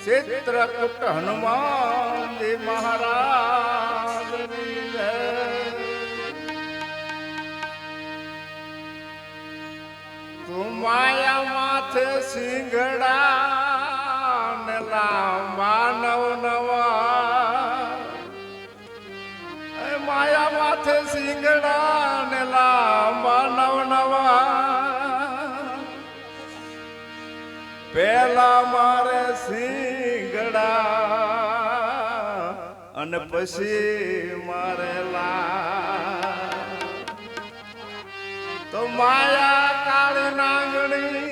ચિત્રકૂટ હનુમાનજી મહારાજ તું માયા માથે સિંગડા ને લાંબા નવ નવા માયા માથે સિંગડા ને લાંબા નવ નવા પેલા મારે સિંગડા અને પછી મારે તો માયા કાળી નાગણી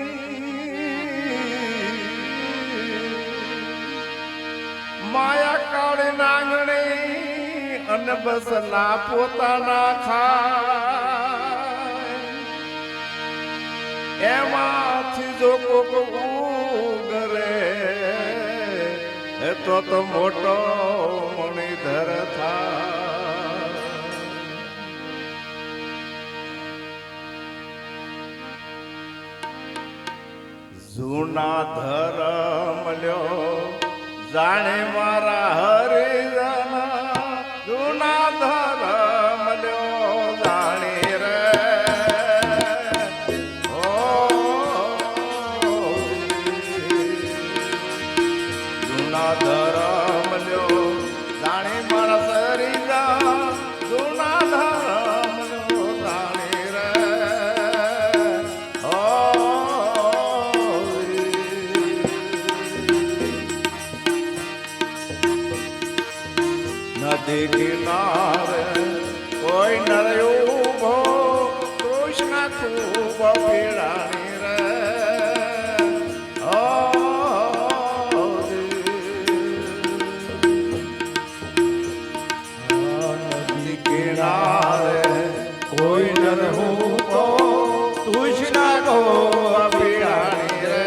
માયા કાળી નાગણી અને બસલા પોતાના ખાય એમાંથી જો કોક ઉગરે તો મોટો મણિધર થાય જૂના ધરમ લ્યો જાણે મારા હરિજન જૂના ધરમ લ્યો જાણે રે જૂના ધરમ લ્યો જાણે મારા હરિજન જૂના ધરમ લ્યો જાણે રે નદી કિનારે કોઈ નર ઉભો કૃષ્ણ ખૂબ પીડાની રે નદી કિનારે કોઈ નર ઉભો કૃષ્ણ ખૂબ પીડાની રે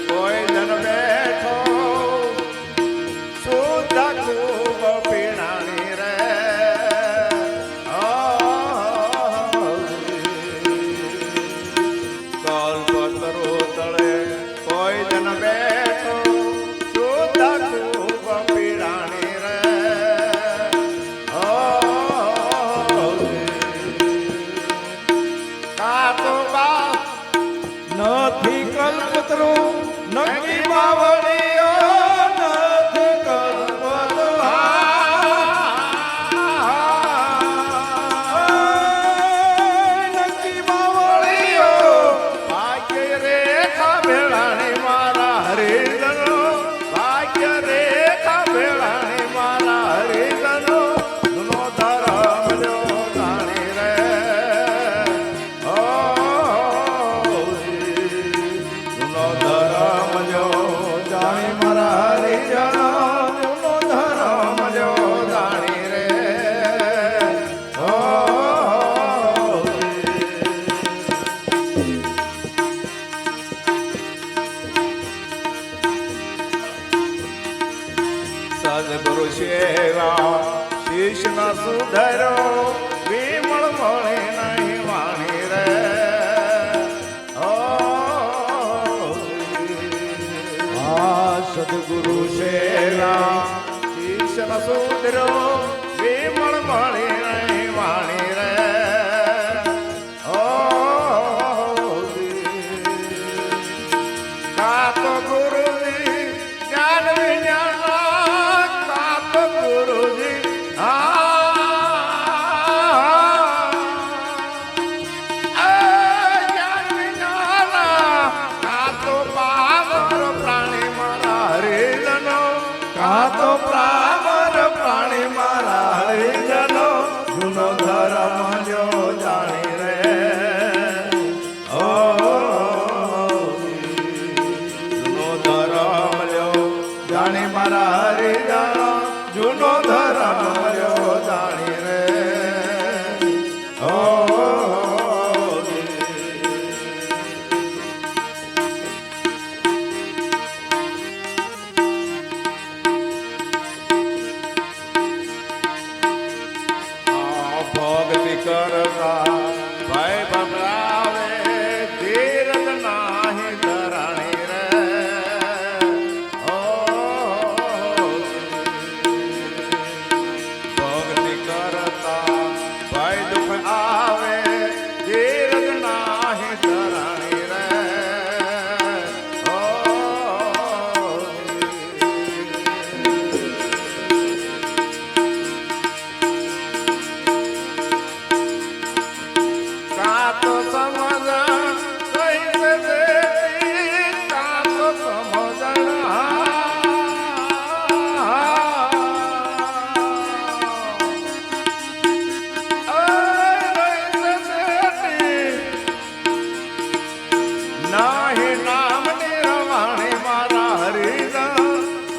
કોઈ જન બેઠો સુધા ખૂબ પીણાની રે કલ્પતરો તળે કોઈ જન બેઠો સુધા ખૂબ પીણાની રે કાતો બા નથી કલ્પતરો નક્કી બાવળીઓ નથી કલ્પતરો નક્કી બાવળીઓ ભાગ્ય રેખા ભેળાણી મારા હરિજનો ભાગ્ય રેખા ભેળાણી મારા હરિજનો જૂનો ધરમ લ્યો જાણી રે સદગુરુ સેવા શીશ ન સુધરો વિમળ મળે નહીં વાણી રે સદગુરુ સેવા શીશ ન સુધરો વિમળ મળે નહીં વાણી રે કા તો ગુરુ તો સમજણ કઈ દેતી કા તો નાહી નામની રવાણી મારા હરિજન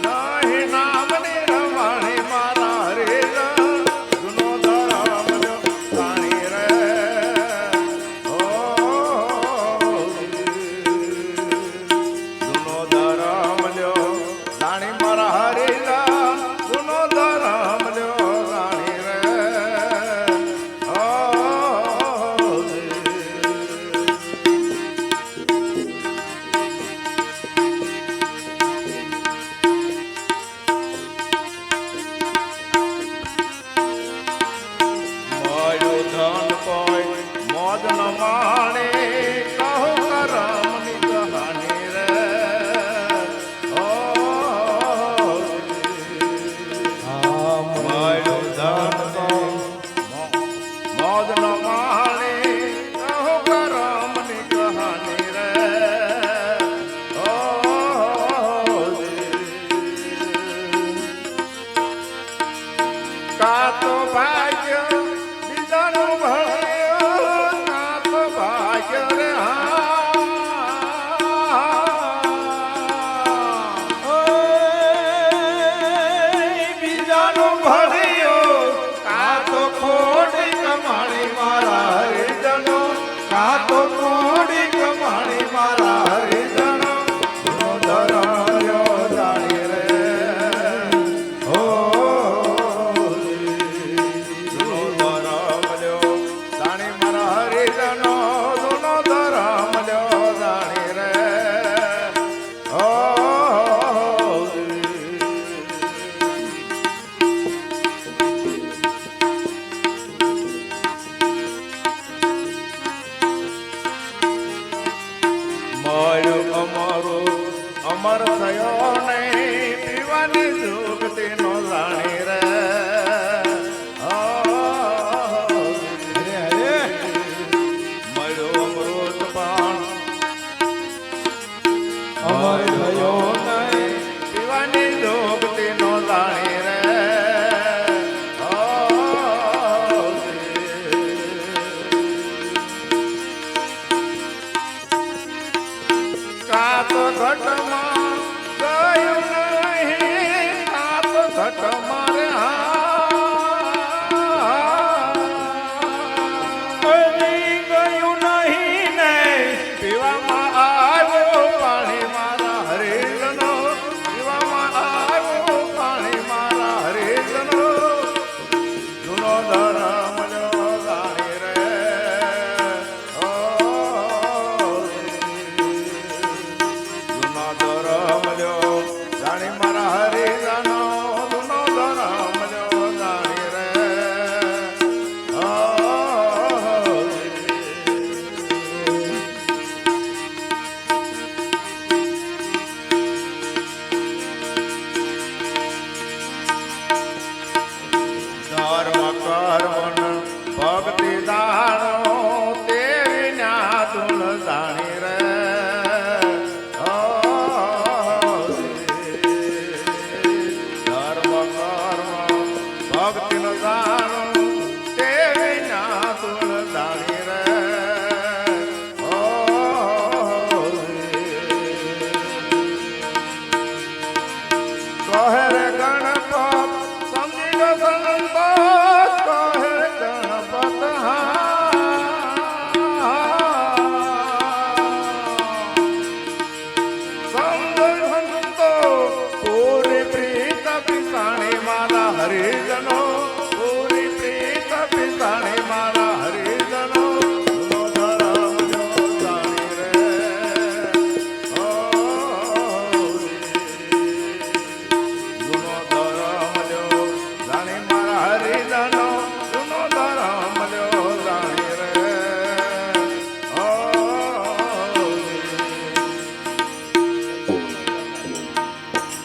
નાહી નામની રવાણી મારા હરિજન જૂનો ધરમ લ્યો જાણી રે જૂનો ધરમ લ્યો જાણી મારા હરિજન જૂનો ધરમ લ્યો જાણી રે ધન કોઈ મોજ ન માણે કહું કરમની કહાની રે મારું ધન કોઈ મોજ ન માણે કહું કરમની કહાની રે કા તો ભાગ્ય તો કોડી કમાણી મારા હરિજન જૂનો ધરમ લ્યો જાણી રે જૂનો ધરમ લ્યો જાણી મારા હરિજન જૂનો ધરમ લ્યો જાણી રે મળ્યું અમારું અમર થયો નહીં પીવાની જુગતી નો જાણી રે મળ્યો અમૃત પણ અમર થયો નહીં પીવાની જુગતી નો જાણી રે કાતો ઘટમાં ગયું નહીં કાતો ઘટમાં રે ગયું નહીં ને પીવામાં આવ્યું પાણી મારા હરિજનો પીવામાં આવ્યું પાણી મારા હરિજનો જૂનો ધરમ લ્યો જાણી રે ધરમ લ્યો જાણી મારા હરિજનો જૂનો ધરમ લ્યો જાણી રે ધર્મ કર્મ ભક્તિ દાણો